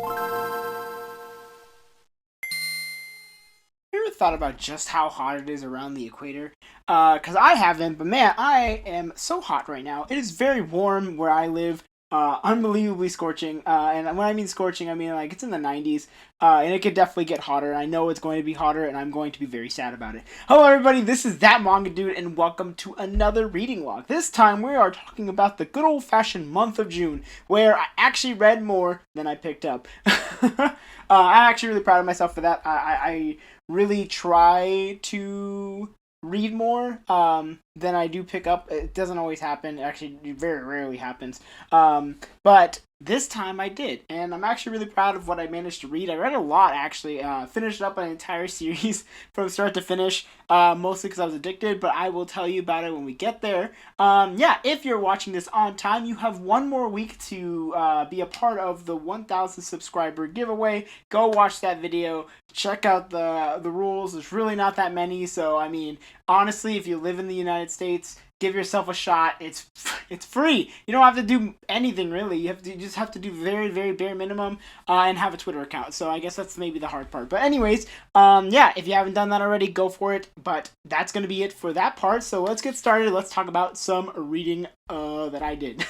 You ever thought about just how hot it is around the equator? Because I haven't, but man, I am so hot right now. It is very warm where I live. Unbelievably scorching. And when I mean scorching, I mean like it's in the 90s. And it could definitely get hotter. I know it's going to be hotter, and I'm going to be very sad about it. Hello, everybody. This is That Manga Dude, and welcome to another reading log. This time, we are talking about the good old-fashioned month of June, where I actually read more than I picked up. I'm actually really proud of myself for that. I really try to read more than I do pick up. It doesn't always happen. Actually, it very rarely happens. But this time I did, and I'm actually really proud of what I managed to read. I read a lot, actually. Finished up an entire series from start to finish, mostly because I was addicted, but I will tell you about it when we get there. Yeah, if you're watching this on time, you have one more week to be a part of the 1,000 subscriber giveaway. Go watch that video. Check out the rules. There's really not that many, so I mean, honestly, if you live in the United States, give yourself a shot. It's free. You don't have to do anything really. You just have to do very, very bare minimum and have a Twitter account. So I guess that's maybe the hard part. But anyways, yeah, if you haven't done that already, go for it. But that's gonna be it for that part. So let's get started. Let's talk about some reading that I did.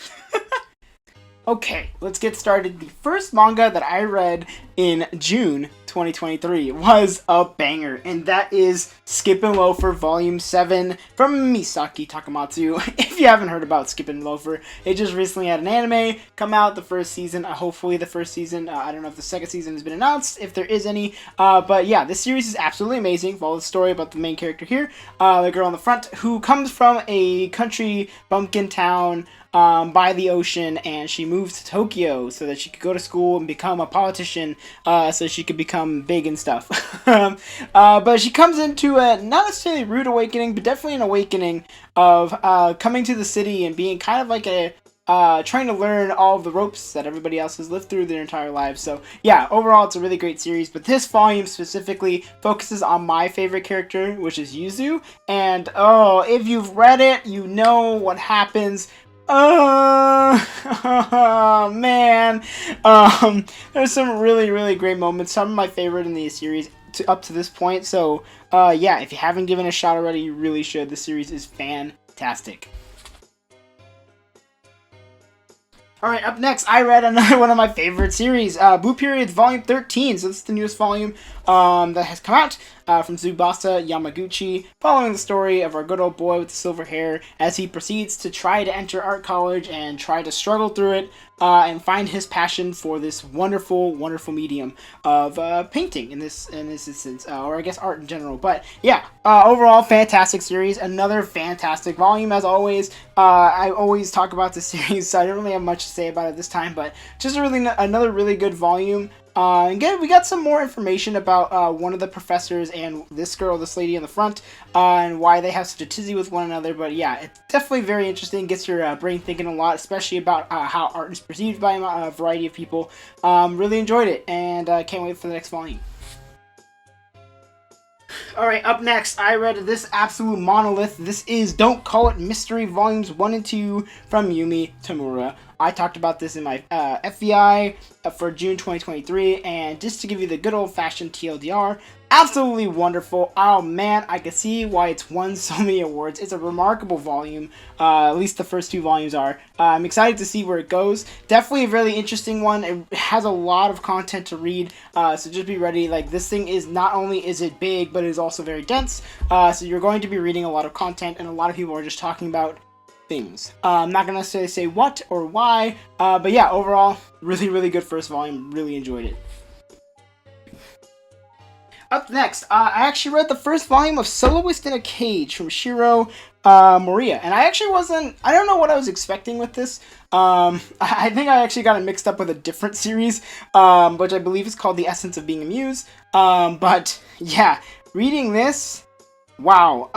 Okay, let's get started. The first manga that I read in June 2023 was a banger, and that is Skippin' Loafer Volume 7 from Misaki Takamatsu. If you haven't heard about Skippin' Loafer, it just recently had an anime come out, the first season, hopefully the first season. I don't know if the second season has been announced, if there is any, but yeah, this series is absolutely amazing. Follow the story about the main character here, the girl on the front, who comes from a country bumpkin town by the ocean, and she moved to Tokyo so that she could go to school and become a politician, so she could become big and stuff. But she comes into a not necessarily rude awakening, but definitely an awakening of coming to the city and being kind of like a trying to learn all of the ropes that everybody else has lived through their entire lives. So yeah, overall it's a really great series, but this volume specifically focuses on my favorite character, which is Yuzu, and oh, if you've read it, you know what happens. Man. There's some really, really great moments. Some of my favorite in the series up to this point. So, yeah, if you haven't given it a shot already, you really should. The series is fantastic. Alright, up next, I read another one of my favorite series, Blue Period Volume 13. So this is the newest volume that has come out from Tsubasa Yamaguchi, following the story of our good old boy with the silver hair as he proceeds to try to enter art college and try to struggle through it and find his passion for this wonderful, wonderful medium of painting in this instance, or I guess art in general. But yeah, overall, fantastic series. Another fantastic volume as always. I always talk about this series, so I don't really have much to say about it this time, but just another really good volume. Again, we got some more information about one of the professors and this lady in the front, and why they have such a tizzy with one another. But yeah, it's definitely very interesting. Gets your brain thinking a lot, especially about how art is perceived by a variety of people. Really enjoyed it, and can't wait for the next volume. Alright, up next, I read this absolute monolith. This is Don't Call It Mystery Volumes 1 and 2 from Yumi Tamura. I talked about this in my FVI for June 2023, and just to give you the good old-fashioned TLDR, absolutely wonderful. Oh man, I can see why it's won so many awards. It's a remarkable volume, at least the first two volumes are. I'm excited to see where it goes. Definitely a really interesting one. It has a lot of content to read, so just be ready. Like, this thing is, not only is it big, but it is also very dense, so you're going to be reading a lot of content, and a lot of people are just talking about things. I'm not going to necessarily say what or why, but yeah, overall, really, really good first volume. Really enjoyed it. Up next, I actually read the first volume of Soloist in a Cage from Shiro Moria, and I don't know what I was expecting with this. I think I actually got it mixed up with a different series, which I believe is called The Essence of Being Amused. But yeah, reading this, wow,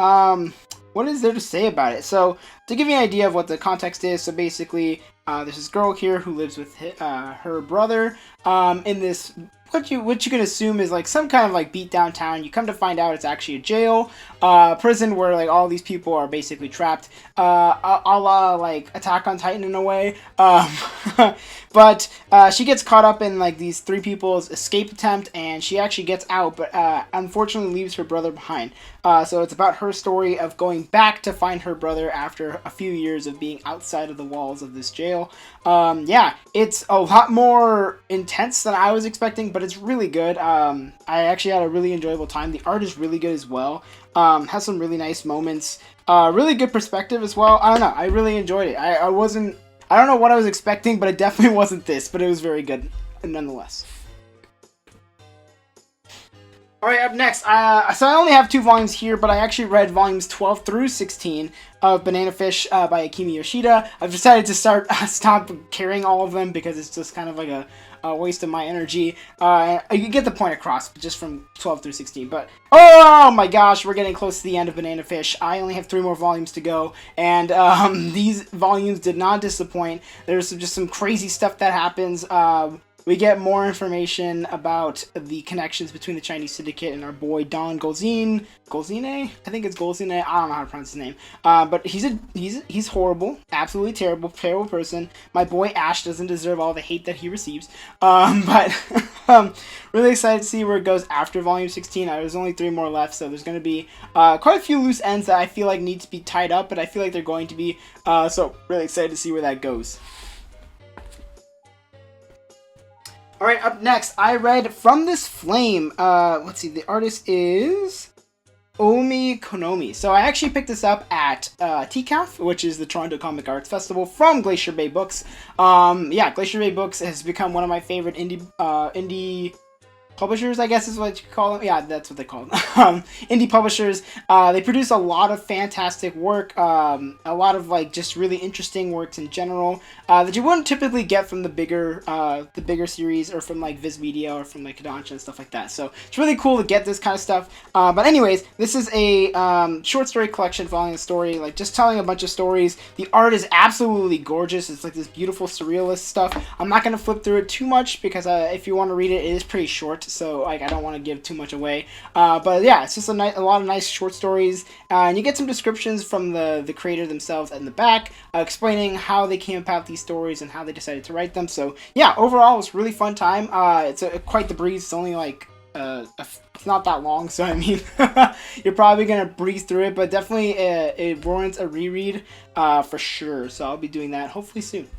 what is there to say about it? So, to give you an idea of what the context is, so basically, there's this girl here who lives with her brother, in this what you can assume is like some kind of like beat down town. You come to find out it's actually a jail, prison where like all these people are basically trapped, a la like Attack on Titan in a way. But she gets caught up in like these three people's escape attempt, and she actually gets out, but unfortunately leaves her brother behind. So it's about her story of going back to find her brother after a few years of being outside of the walls of this jail. Yeah, it's a lot more intense than I was expecting, but it's really good. I actually had a really enjoyable time. The art is really good as well. Has some really nice moments. Really good perspective as well. I don't know. I really enjoyed it. I don't know what I was expecting, but it definitely wasn't this, but it was very good nonetheless. Alright, up next, so I only have 2 volumes here, but I actually read volumes 12 through 16 of Banana Fish by Akimi Yoshida. I've decided to stop carrying all of them because it's just kind of like a waste of my energy. You get the point across, just from 12 through 16, but oh my gosh, we're getting close to the end of Banana Fish. I only have 3 more volumes to go, and these volumes did not disappoint. There's just some crazy stuff that happens. We get more information about the connections between the Chinese syndicate and our boy Don Golzine. Golzine? I think it's Golzine. I don't know how to pronounce his name. But he's horrible. Absolutely terrible person. My boy Ash doesn't deserve all the hate that he receives. But really excited to see where it goes after Volume 16. There's only 3 more left, so there's going to be quite a few loose ends that I feel like need to be tied up, but I feel like they're going to be. So really excited to see where that goes. Alright, up next, I read From This Flame. Let's see, the artist is Omi Konomi. So I actually picked this up at TCAF, which is the Toronto Comic Arts Festival, from Glacier Bay Books. Yeah, Glacier Bay Books has become one of my favorite indie publishers, I guess is what you call them. Yeah, that's what they call them. Indie publishers. They produce a lot of fantastic work, a lot of like just really interesting works in general that you wouldn't typically get from the bigger series, or from like Viz Media, or from like Kodansha and stuff like that. So it's really cool to get this kind of stuff. But anyways, this is a short story collection following a story, like just telling a bunch of stories. The art is absolutely gorgeous. It's like this beautiful surrealist stuff. I'm not going to flip through it too much because if you want to read it, it is pretty short. So like I don't want to give too much away, but yeah, it's just a lot of nice short stories, and you get some descriptions from the creator themselves in the back, explaining how they came about these stories and how they decided to write them. So yeah, overall, it's a really fun time. It's quite the breeze. It's only like it's not that long, so I mean, you're probably gonna breeze through it, but definitely it warrants a reread for sure. So I'll be doing that hopefully soon.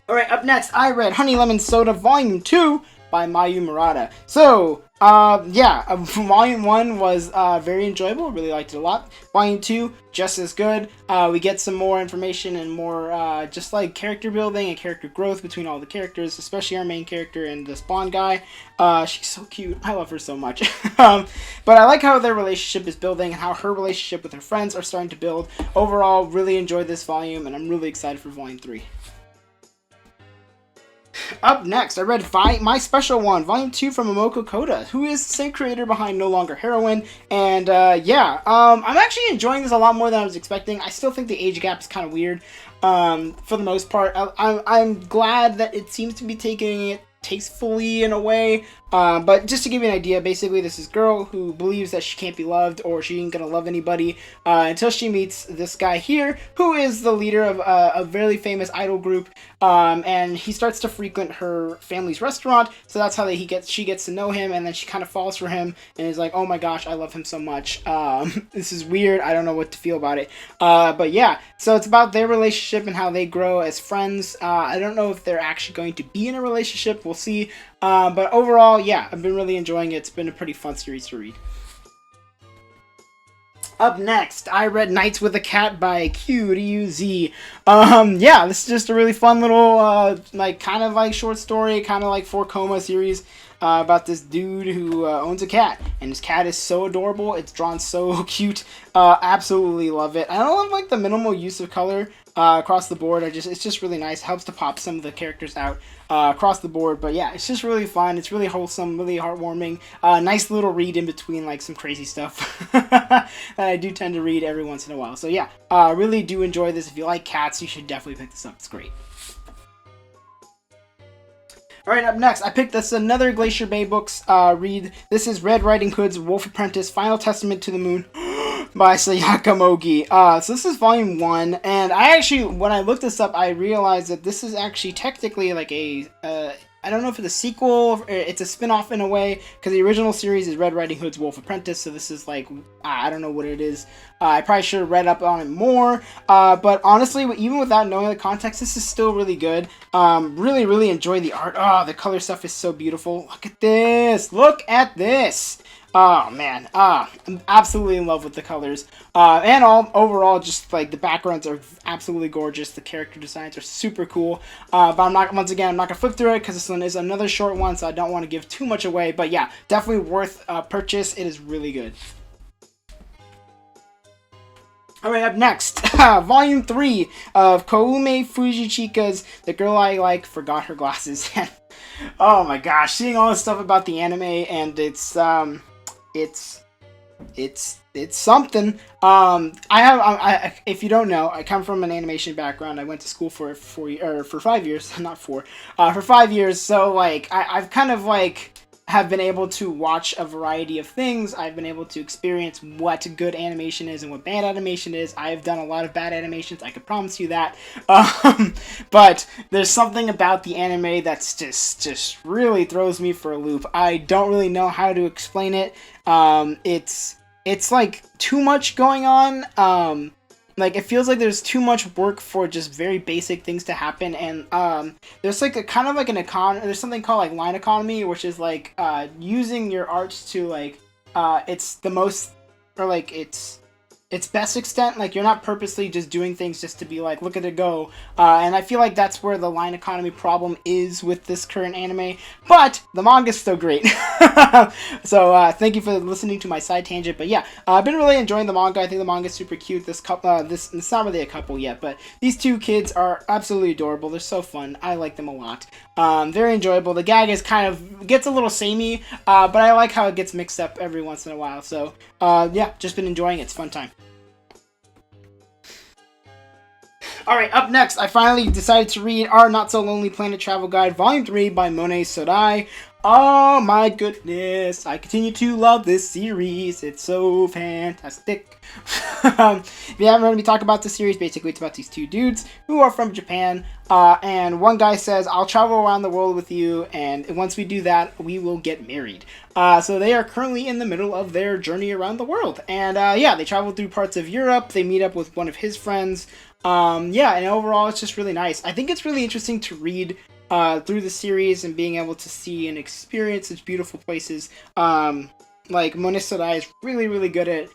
Alright, up next, I read Honey Lemon Soda Volume 2 by Mayu Murata. So, yeah, Volume 1 was very enjoyable. Really liked it a lot. Volume 2, just as good. We get some more information and more just like character building and character growth between all the characters, especially our main character and the Spawn guy. She's so cute. I love her so much. But I like how their relationship is building and how her relationship with her friends are starting to build. Overall, really enjoyed this volume, and I'm really excited for Volume 3. Up next, I read My Special One, Volume 2 from Momoko Koda, who is the same creator behind No Longer Heroine, and yeah, I'm actually enjoying this a lot more than I was expecting. I still think the age gap is kind of weird, for the most part. I'm glad that it seems to be taking it tastefully in a way, but just to give you an idea, basically this is a girl who believes that she can't be loved, or she ain't gonna love anybody, until she meets this guy here, who is the leader of a very famous idol group, and he starts to frequent her family's restaurant, so that's how she gets to know him, and then she kind of falls for him, and is like, oh my gosh, I love him so much. This is weird, I don't know what to feel about it, but yeah, so it's about their relationship and how they grow as friends. I don't know if they're actually going to be in a relationship, we'll see. But overall, yeah, I've been really enjoying it. It's been a pretty fun series to read. Up next, I read Nights with a Cat by QRUZ. Yeah, this is just a really fun little, like, kind of like short story, kind of like 4-Coma series. About this dude who owns a cat, and his cat is so adorable. It's drawn so cute. Absolutely love it. I don't love like the minimal use of color across the board. It's just really nice. Helps to pop some of the characters out across the board. But yeah, it's just really fun. It's really wholesome, really heartwarming. Nice little read in between like some crazy stuff that I do tend to read every once in a while. So yeah, really do enjoy this. If you like cats, you should definitely pick this up. It's great. Alright, up next, I picked this another Glacier Bay books read. This is Red Riding Hood's Wolf Apprentice, Final Testament to the Moon by Sayaka Mogi. So this is volume 1, and I actually, when I looked this up, I realized that this is actually technically like a, I don't know if it's a sequel, or it's a spin-off in a way, because the original series is Red Riding Hood's Wolf Apprentice, so this is like, I don't know what it is. I probably should have read up on it more, but honestly, even without knowing the context, this is still really good. Really enjoy the art. Oh, the color stuff is so beautiful. Look at this! Look at this! Oh man, I'm absolutely in love with the colors, and overall, just like the backgrounds are absolutely gorgeous. The character designs are super cool. But I'm not gonna flip through it because this one is another short one, so I don't want to give too much away. But yeah, definitely worth purchase. It is really good. Alright, up next, Volume 3 of Kaume Fuji Chicas, The Girl I Like Forgot Her Glasses. Oh my gosh, seeing all this stuff about the anime, and it's something. If you don't know, I come from an animation background. I went to school for 5 years, not 4, for 5 years. So like, I've kind of like have been able to watch a variety of things. I've been able to experience what good animation is and what bad animation is. I've done a lot of bad animations, I can promise you that. But there's something about the anime that's just really throws me for a loop. I don't really know how to explain it. It's like too much going on. Like, it feels like there's too much work for just very basic things to happen, and there's like a kind of like there's something called like line economy, which is like using your arts to like it's the most, or like its best extent. Like, you're not purposely just doing things just to be like, look at it go. And I feel like that's where the line economy problem is with this current anime. But the manga's still great. So thank you for listening to my side tangent. But yeah, I've been really enjoying the manga. I think the manga's super cute. This couple, it's not really a couple yet, but these two kids are absolutely adorable. They're so fun. I like them a lot. Very enjoyable. The gag is kind of gets a little samey, but I like how it gets mixed up every once in a while. So yeah, just been enjoying it. It's a fun time. Alright, up next, I finally decided to read Our Not So Lonely Planet Travel Guide, Volume 3 by Mone Sodai. Oh my goodness, I continue to love this series. It's so fantastic. If you haven't heard me talk about this series, basically it's about these two dudes who are from Japan. And one guy says, I'll travel around the world with you, and once we do that, we will get married. So they are currently in the middle of their journey around the world. And yeah, they travel through parts of Europe. They meet up with one of his friends. Yeah, and overall, it's just really nice. I think it's really interesting to read through the series and being able to see and experience such beautiful places. Like, Mone Sodai is really good at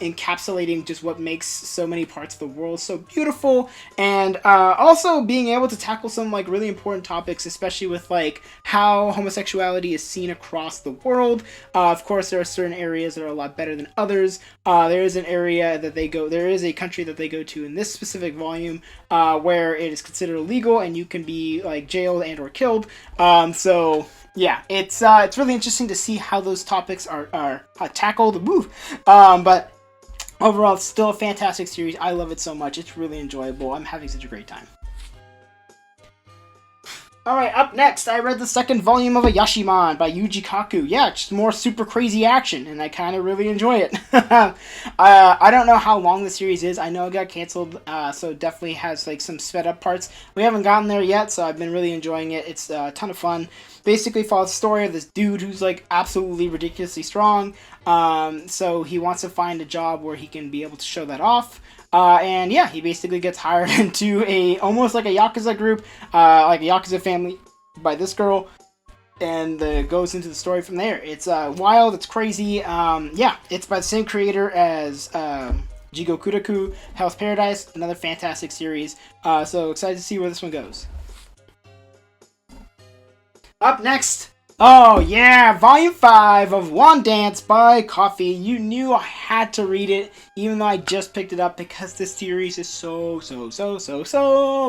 encapsulating just what makes so many parts of the world so beautiful, and also being able to tackle some like really important topics, especially with like how homosexuality is seen across the world. Of course, there are certain areas that are a lot better than others. There is an area that there is a country that they go to in this specific volume where it is considered illegal and you can be like jailed and or killed. So yeah, it's really interesting to see how those topics are tackled. Woo! But overall, it's still a fantastic series. I love it so much. It's really enjoyable. I'm having such a great time. Alright, up next, I read the second volume of a Yashimon by Yuji Kaku. Yeah, just more super crazy action, and I kind of really enjoy it. I don't know how long the series is. I know it got canceled, so it definitely has like some sped up parts. We haven't gotten there yet, so I've been really enjoying it. It's a ton of fun. Basically follows the story of this dude who's like absolutely ridiculously strong. So he wants to find a job where he can be able to show that off. And yeah, he basically gets hired into almost like a Yakuza group, like a Yakuza family by this girl, and goes into the story from there. It's wild, it's crazy. Yeah, it's by the same creator as Jigo Kuraku, Hell's Paradise, another fantastic series. So excited to see where this one goes. Up next, oh yeah, Volume 5 of One Dance by Coffee. You knew I had to read it, even though I just picked it up, because this series is so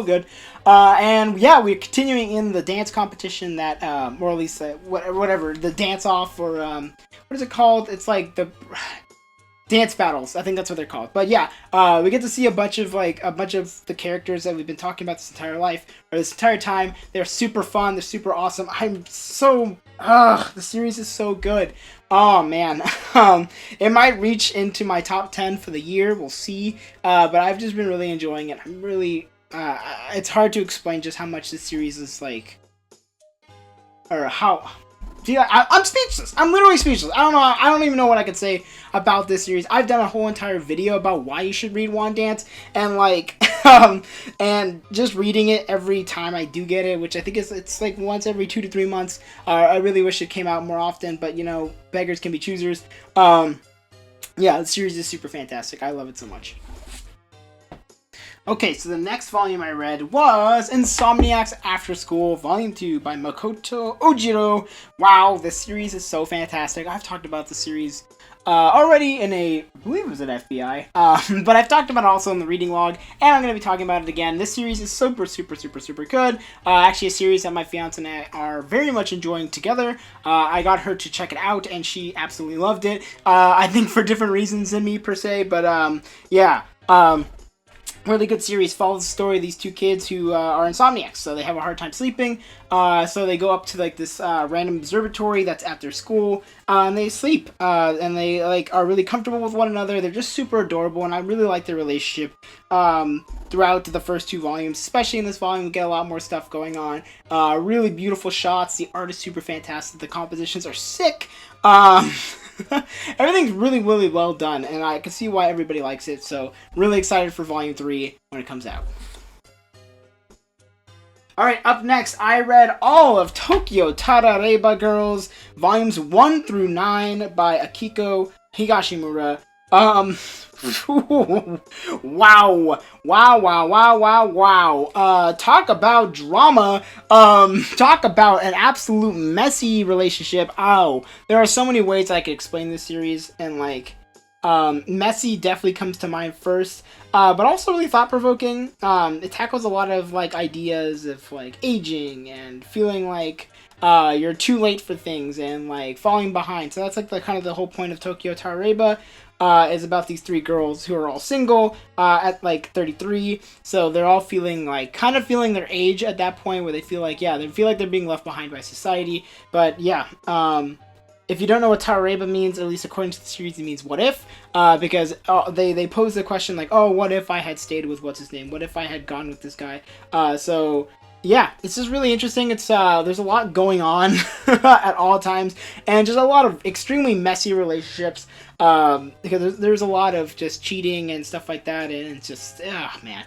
good. And yeah, we're continuing in the dance competition that, or at least whatever, the dance off, or what is it called? It's like dance battles. I think that's what they're called. But yeah, we get to see a bunch of the characters that we've been talking about this entire life, or this entire time. They're super fun. They're super awesome. The series is so good. Oh man, it might reach into my top 10 for the year. We'll see. But I've just been really enjoying it. I'm really. It's hard to explain just how much this series is like, or how. I'm speechless. I'm literally speechless. I don't know. I don't even know what I could say about this series. I've done a whole entire video about why you should read One Dance, and like, and just reading it every time I do get it, which I think it's like once every 2 to 3 months. I really wish it came out more often, but you know, beggars can be choosers. Yeah, the series is super fantastic. I love it so much. Okay, so the next volume I read was Insomniacs After School, Volume 2 by Makoto Ojiro. Wow, this series is so fantastic. I've talked about the series already in I believe it was an FBI, but I've talked about it also in the reading log, and I'm going to be talking about it again. This series is super good. Actually, a series that my fiance and I are very much enjoying together. I got her to check it out, and she absolutely loved it. I think for different reasons than me, per se, but yeah. Really good series. Follows the story of these two kids who are insomniacs, so they have a hard time sleeping. So they go up to like this random observatory that's at their school, and they sleep. And they like are really comfortable with one another. They're just super adorable, and I really like their relationship throughout the first 2 volumes. Especially in this volume, we get a lot more stuff going on. Really beautiful shots. The art is super fantastic. The compositions are sick. Everything's really well done, and I can see why everybody likes it, so really excited for Volume 3 when it comes out. Alright, up next, I read all of Tokyo Tarareba Girls, Volumes 1 through 9 by Akiko Higashimura. Wow. Talk about drama. Talk about an absolute messy relationship. Oh, there are so many ways I could explain this series, and like, messy definitely comes to mind first. But also really thought-provoking. It tackles a lot of like ideas of like aging and feeling like you're too late for things and like falling behind. So that's like the kind of the whole point of Tokyo Tarareba. Is about these 3 girls who are all single at like 33, so they're all feeling like kind of feeling their age at that point where they feel like they're being left behind by society. But yeah, if you don't know what Tarareba means, at least according to the series, it means what if, because they pose the question like, oh, what if I had stayed with what's his name? What if I had gone with this guy? So yeah, it's just really interesting. It's there's a lot going on at all times, and just a lot of extremely messy relationships. Because there's a lot of just cheating and stuff like that, and it's just, man.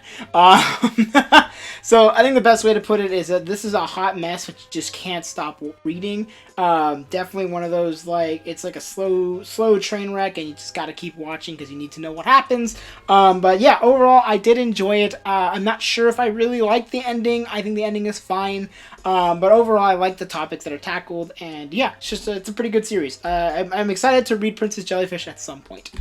So I think the best way to put it is that this is a hot mess which you just can't stop reading. Definitely one of those, like, it's like a slow train wreck, and you just gotta keep watching because you need to know what happens. But yeah, overall, I did enjoy it. I'm not sure if I really like the ending. I think the ending is fine. But overall, I like the topics that are tackled, and yeah, it's a pretty good series. I'm excited to read Princess Jellyfish at some point.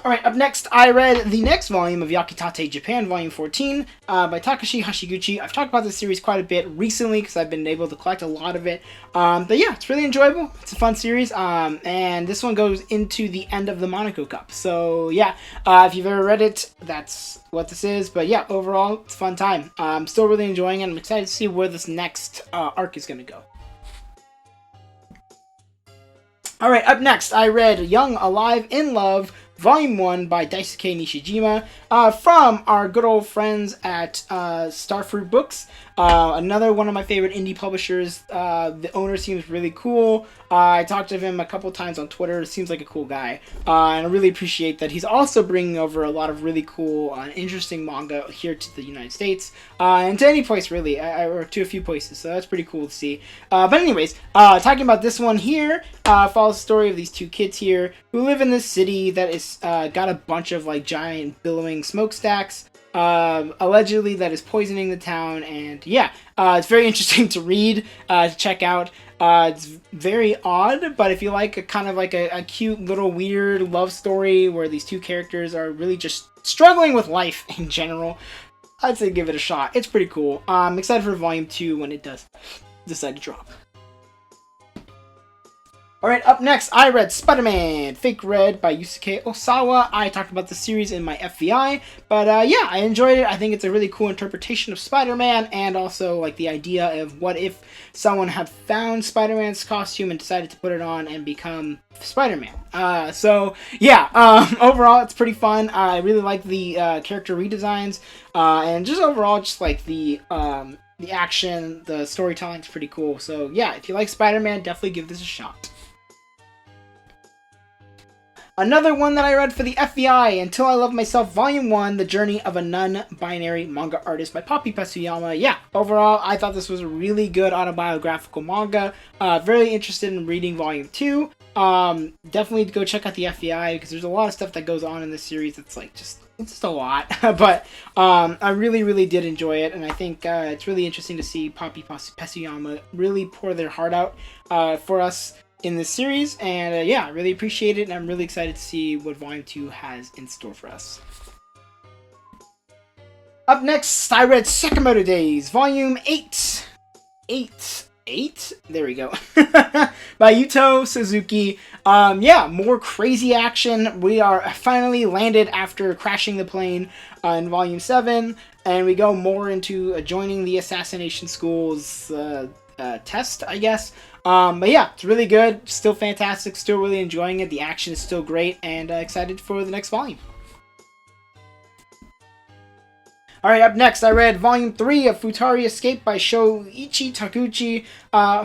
Alright, up next, I read the next volume of Yakitate Japan, Volume 14, by Takashi Hashiguchi. I've talked about this series quite a bit recently, because I've been able to collect a lot of it. But yeah, it's really enjoyable. It's a fun series, and this one goes into the end of the Monaco Cup. So yeah, if you've ever read it, that's what this is. But yeah, overall, it's a fun time. I'm still really enjoying it. I'm excited to see where this next arc is going to go. Alright, up next, I read Young, Alive, in Love, Volume 1 by Daisuke Nishijima, from our good old friends at Starfruit Books. Another one of my favorite indie publishers. The owner seems really cool. I talked to him a couple times on Twitter. Seems like a cool guy. And I really appreciate that he's also bringing over a lot of really cool and interesting manga here to the United States. And to any place, really. Or to a few places. So that's pretty cool to see. But anyways, talking about this one here, follows the story of these 2 kids here who live in this city that is got a bunch of like giant billowing smokestacks. Allegedly that is poisoning the town, and yeah, it's very interesting to read, to check out. It's very odd, but if you like a kind of like a cute little weird love story where these 2 characters are really just struggling with life in general, I'd say give it a shot. It's pretty cool. I'm excited for Volume 2 when it does decide to drop. Alright, up next, I read SpiderMan Fake Red by Yusuke Osawa. I talked about the series in my FVI, but yeah, I enjoyed it. I think it's a really cool interpretation of Spider-Man, and also like the idea of what if someone had found Spider-Man's costume and decided to put it on and become Spider-Man. So yeah, overall it's pretty fun. I really like the character redesigns, and just overall just like the action, the storytelling's pretty cool. So yeah, if you like Spider-Man, definitely give this a shot. Another one that I read for the FBI, Until I Love Myself, Volume 1, The Journey of a Non-Binary Manga Artist by Poppy Pasuyama. Yeah, overall, I thought this was a really good autobiographical manga. Very interested in reading Volume 2. Definitely go check out the FBI, because there's a lot of stuff that goes on in this series that's like it's just a lot. But I really did enjoy it, and I think it's really interesting to see Poppy Pasuyama really pour their heart out for us in this series, and yeah, I really appreciate it, and I'm really excited to see what Volume 2 has in store for us. Up next, I read Sakamoto Days, Volume 8. 8? There we go. By Yuto Suzuki. Yeah, more crazy action. We are finally landed after crashing the plane in Volume 7, and we go more into joining the assassination school's test, I guess. But yeah, it's really good, still fantastic, still really enjoying it, the action is still great, and excited for the next volume. Alright, up next, I read Volume 3 of Futari Escape by Shoichi Takuchi.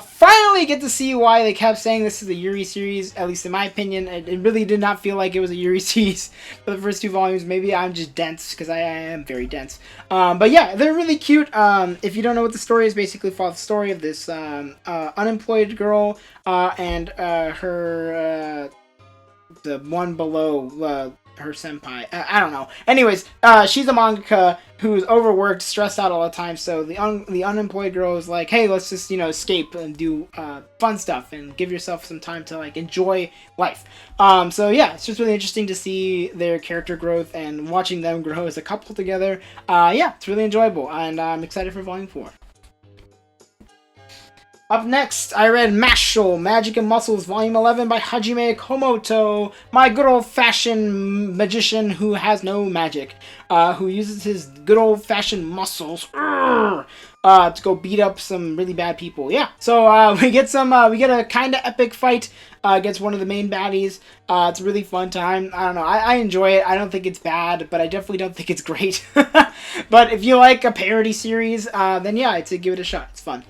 Finally get to see why they kept saying this is a Yuri series, at least in my opinion. It really did not feel like it was a Yuri series for the first 2 volumes. Maybe I'm just dense, because I am very dense. But yeah, they're really cute. If you don't know what the story is, basically follow the story of this unemployed girl and her, the one below her senpai. I don't know. Anyways, she's a mangaka who's overworked, stressed out all the time, so the unemployed girl is like, hey, let's just, escape and do fun stuff and give yourself some time to, like, enjoy life. So yeah, it's just really interesting to see their character growth and watching them grow as a couple together. Yeah, it's really enjoyable, and I'm excited for Volume 4. Up next, I read Mashle, Magic and Muscles, Volume 11 by Hajime Komoto, my good old-fashioned magician who has no magic, who uses his good old-fashioned muscles to go beat up some really bad people. Yeah, so we get a kind of epic fight against one of the main baddies. It's a really fun time. I don't know, I enjoy it. I don't think it's bad, but I definitely don't think it's great. But if you like a parody series, then yeah, I'd say give it a shot. It's fun.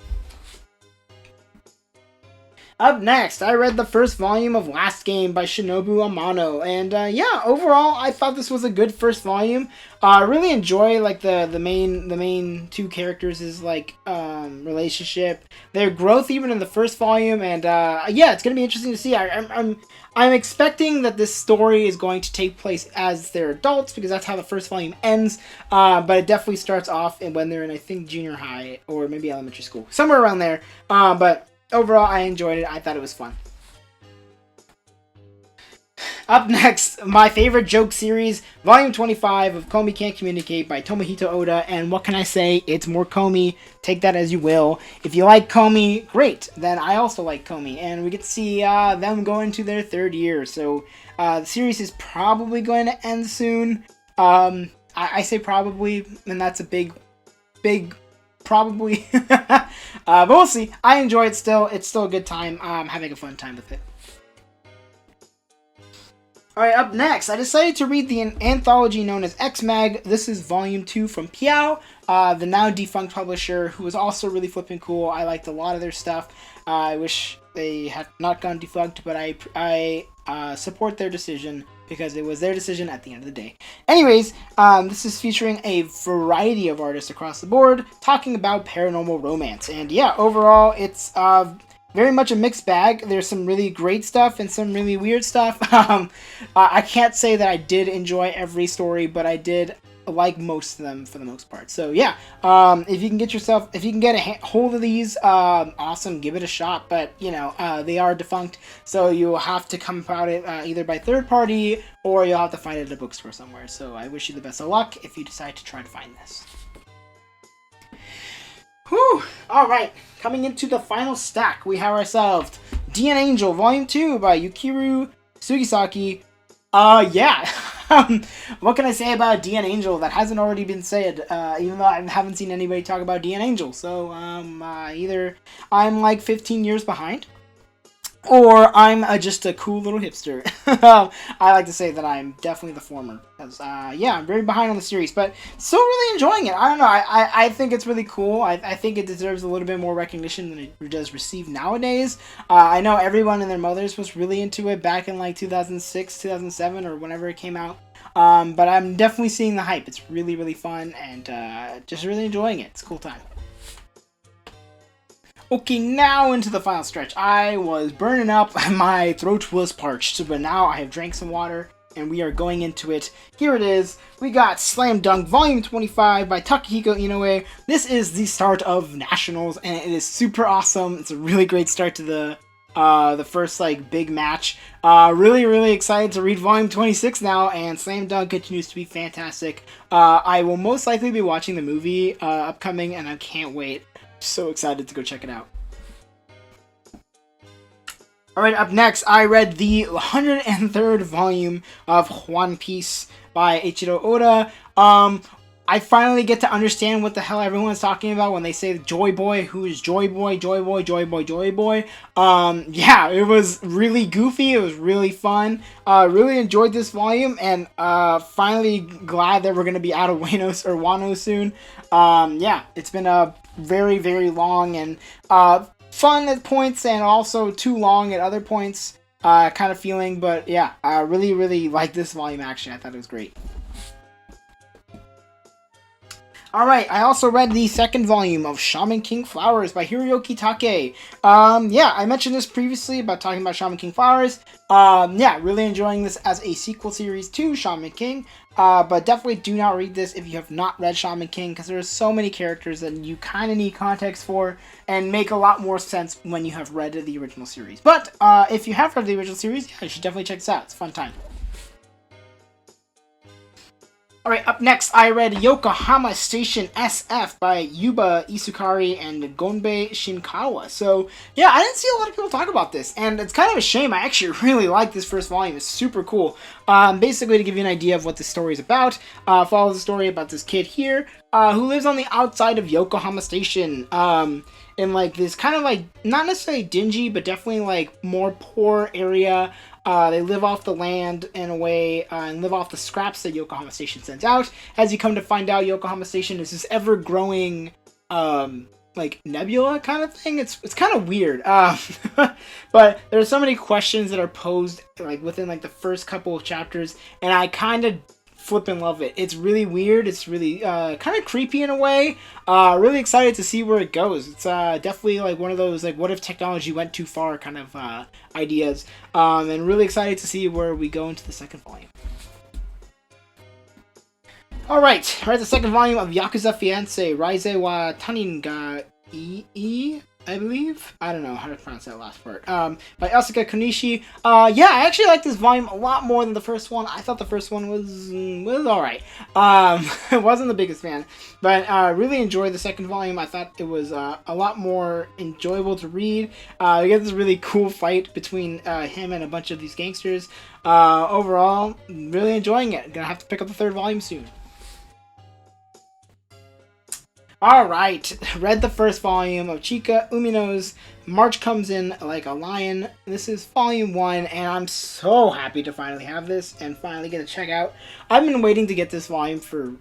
Up next, I read the first volume of Last Game by Shinobu Amano, and yeah, overall, I thought this was a good first volume. I really enjoy like the main 2 characters' like relationship, their growth even in the first volume, and yeah, it's gonna be interesting to see. I'm expecting that this story is going to take place as they're adults, because that's how the first volume ends. But it definitely starts off when they're in, I think, junior high or maybe elementary school, somewhere around there. But overall, I enjoyed it. I thought it was fun. Up next, my favorite joke series, Volume 25 of Comey Can't Communicate by Tomohito Oda. And what can I say? It's more Comey. Take that as you will. If you like Comey, great. Then I also like Comey. And we get to see them go into their 3rd year. So the series is probably going to end soon. I say probably, and that's a big probably. But we'll see. I enjoy it still. It's still a good time. I'm having a fun time with it. Alright, up next, I decided to read the anthology known as Xmag. This is Volume 2 from Piao, the now defunct publisher, who was also really flipping cool. I liked a lot of their stuff. I wish they had not gone defunct, but I support their decision, because it was their decision at the end of the day. Anyways, this is featuring a variety of artists across the board, talking about paranormal romance. And yeah, overall, it's very much a mixed bag. There's some really great stuff and some really weird stuff. I can't say that I did enjoy every story, but I did like most of them for the most part. So yeah, if you can get a hold of these, awesome, give it a shot. But they are defunct, so you'll have to come about it either by third party, or you'll have to find it at a bookstore somewhere. So I wish you the best of luck if you decide to try to find this. Whew! Alright, coming into the final stack, we have ourselves DN Angel Volume 2 by Yukiru Sugisaki. Yeah. What can I say about DN Angel that hasn't already been said, even though I haven't seen anybody talk about DN Angel, so, either I'm like 15 years behind, or I'm just a cool little hipster. I like to say that I'm definitely the former, because, yeah, I'm very behind on the series, but still really enjoying it. I don't know, I think it's really cool. I think it deserves a little bit more recognition than it does receive nowadays. I know everyone and their mothers was really into it back in, like, 2006, 2007, or whenever it came out. But I'm definitely seeing the hype. It's really, really fun, and, just really enjoying it. It's a cool time. Okay, now into the final stretch. I was burning up, my throat was parched, but now I have drank some water, and we are going into it. Here it is. We got Slam Dunk Volume 25 by Takahiko Inoue. This is the start of Nationals, and it is super awesome. It's a really great start to the first, like, big match. Really, really excited to read Volume 26 now, and Slam Dunk continues to be fantastic. I will most likely be watching the movie upcoming, and I can't wait. So excited to go check it out. Alright, up next, I read the 103rd volume of One Piece by Eiichiro Oda. I finally get to understand what the hell everyone's talking about when they say Joyboy. Who is Joyboy? Joyboy. Yeah, it was really goofy. It was really fun. Really enjoyed this volume, and finally glad that we're going to be out of Wano soon. Yeah, it's been a very, very long and fun at points, and also too long at other points kind of feeling. But yeah, I really, really liked this volume, actually. I thought it was great. Alright, I also read the second volume of Shaman King Flowers by Hiroyuki Take. Yeah, I mentioned this previously about talking about Shaman King Flowers. Yeah, really enjoying this as a sequel series to Shaman King. But definitely do not read this if you have not read Shaman King, because there are so many characters that you kind of need context for, and make a lot more sense when you have read the original series. But if you have read the original series, yeah, you should definitely check this out. It's a fun time. Alright, up next, I read Yokohama Station SF by Yuba Isukari and Gonbei Shinkawa. So, yeah, I didn't see a lot of people talk about this, and it's kind of a shame. I actually really like this first volume. It's super cool. Basically, to give you an idea of what the story is about, follows the story about this kid here, who lives on the outside of Yokohama Station, in, like, this kind of, like, not necessarily dingy, but definitely, like, more poor area. They live off the land in a way, and live off the scraps that Yokohama Station sends out. As you come to find out, Yokohama Station is this ever-growing, like, nebula kind of thing. It's kind of weird. But there are so many questions that are posed, like, within, like, the first couple of chapters, and I kind of flippin' love it. It's really weird. It's really kind of creepy in a way. Really excited to see where it goes. It's definitely like one of those, like, what if technology went too far kind of ideas. And really excited to see where we go into the second volume. Alright, read the second volume of Yakuza Fiance Rise wa Tanin ga Ii, I believe. I don't know how to pronounce that last part. By Asuka Konishi. Yeah, I actually like this volume a lot more than the first one. I thought the first one was alright. I wasn't the biggest fan, but really enjoyed the second volume. I thought it was a lot more enjoyable to read. We get this really cool fight between him and a bunch of these gangsters. Overall, really enjoying it. Gonna have to pick up the third volume soon. Alright, read the first volume of Chika Umino's March Comes In Like a Lion. This is volume 1, and I'm so happy to finally have this and finally get to check out. I've been waiting to get this volume for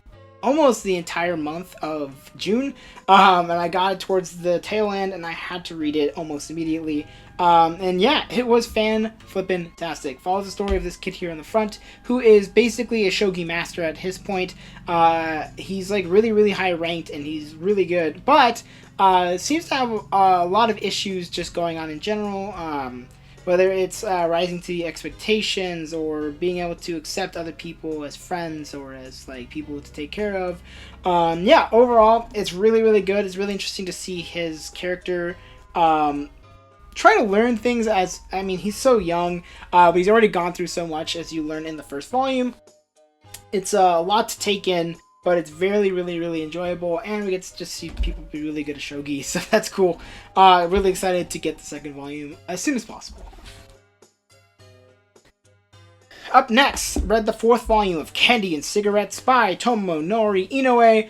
almost the entire month of June, and I got it towards the tail end, and I had to read it almost immediately. And yeah, it was fan-flippin-tastic. Follows the story of this kid here in the front, who is basically a shogi master at his point. He's like really, really high ranked, and he's really good, but seems to have a lot of issues just going on in general. Whether it's rising to the expectations, or being able to accept other people as friends, or as like people to take care of. Yeah, overall, it's really, really good. It's really interesting to see his character try to learn things as, I mean, he's so young, but he's already gone through so much, as you learn in the first volume. It's a lot to take in, but it's really, really, really enjoyable, and we get to just see people be really good at shogi, so that's cool. Really excited to get the second volume as soon as possible. Up next, read the 4th volume of Candy and Cigarettes by Tomonori Inoue.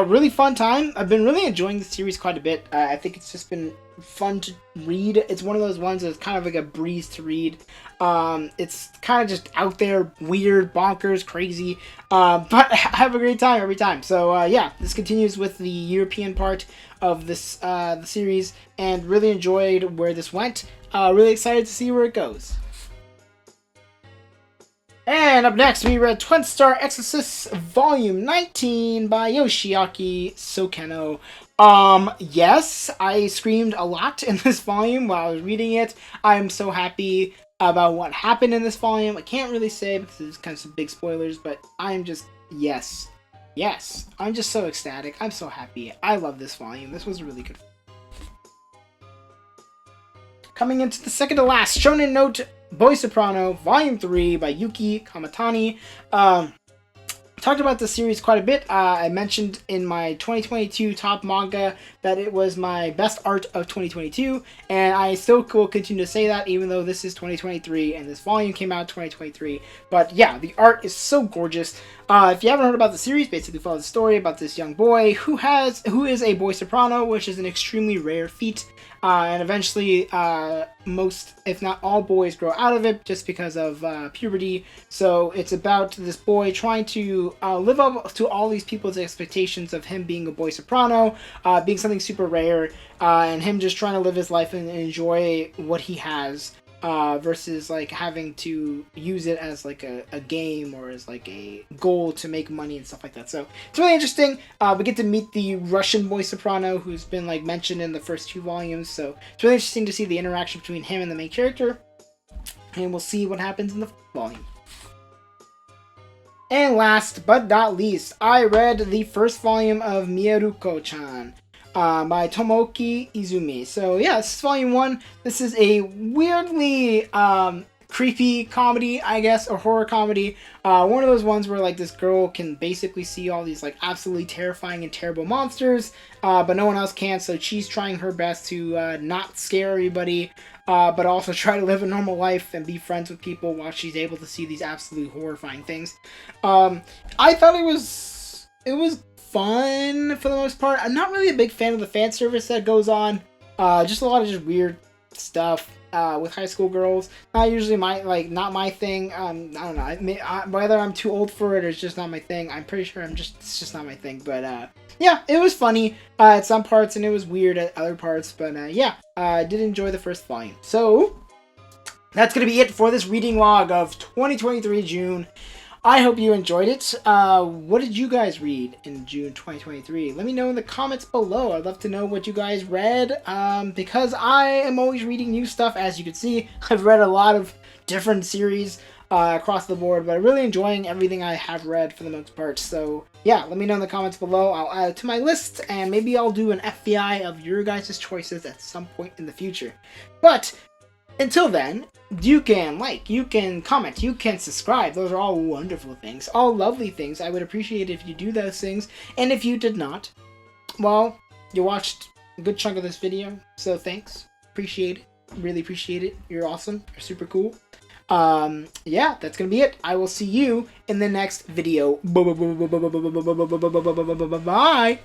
Really fun time. I've been really enjoying the series quite a bit. I think it's just been fun to read. It's one of those ones that's kind of like a breeze to read. It's kind of just out there, weird, bonkers, crazy, but I have a great time every time. So this continues with the European part of this the series, and really enjoyed where this went. Really excited to see where it goes. And up next, we read Twin Star Exorcists Volume 19 by Yoshiaki Sokeno. Yes, I screamed a lot in this volume while I was reading it. I'm so happy about what happened in this volume. I can't really say because there's kind of some big spoilers, but I'm just, yes, I'm just so ecstatic. I'm so happy. I love this volume. This was really good. Coming into the second to last, Shonen Note BoySoprano, Volume 3 by Yuki Kamatani. Talked about the series quite a bit. I mentioned in my 2022 top manga that it was my best art of 2022, and I still will continue to say that even though this is 2023 and this volume came out in 2023. But yeah, the art is so gorgeous. If you haven't heard about the series, basically follows the story about this young boy who is a boy soprano, which is an extremely rare feat. And eventually, most, if not all, boys grow out of it just because of puberty. So it's about this boy trying to live up to all these people's expectations of him being a boy soprano, being something super rare, and him just trying to live his life and enjoy what he has. Versus like having to use it as like a game or as like a goal to make money and stuff like that. So it's really interesting. We get to meet the Russian boy soprano who's been like mentioned in the first 2 volumes. So it's really interesting to see the interaction between him and the main character. And we'll see what happens in the volume. And last but not least, I read the first volume of Mirukochan. By Tomoki Izumi. So yeah, this is volume 1. This is a weirdly creepy comedy, I guess, or horror comedy. One of those ones where like this girl can basically see all these like absolutely terrifying and terrible monsters, but no one else can. So she's trying her best to not scare everybody, but also try to live a normal life and be friends with people while she's able to see these absolutely horrifying things. I thought it was fun for the most part. I'm not really a big fan of the fan service that goes on. Just a lot of just weird stuff with high school girls. Not usually not my thing. I don't know. Whether I'm too old for it or it's just not my thing. I'm pretty sure it's just not my thing. But yeah, it was funny at some parts and it was weird at other parts. But I did enjoy the first volume. So that's gonna be it for this reading log of 2023 June. I hope you enjoyed it. What did you guys read in June 2023? Let me know in the comments below. I'd love to know what you guys read, because I am always reading new stuff. As you can see, I've read a lot of different series across the board, but I'm really enjoying everything I have read for the most part. So yeah, let me know in the comments below. I'll add it to my list, and maybe I'll do an FBI of your guys' choices at some point in the future. But until then, you can like, you can comment, you can subscribe. Those are all wonderful things, all lovely things. I would appreciate it if you do those things. And if you did not, well, you watched a good chunk of this video, so thanks. Appreciate it. Really appreciate it. You're awesome. You're super cool. Yeah, that's gonna be it. I will see you in the next video. Bye.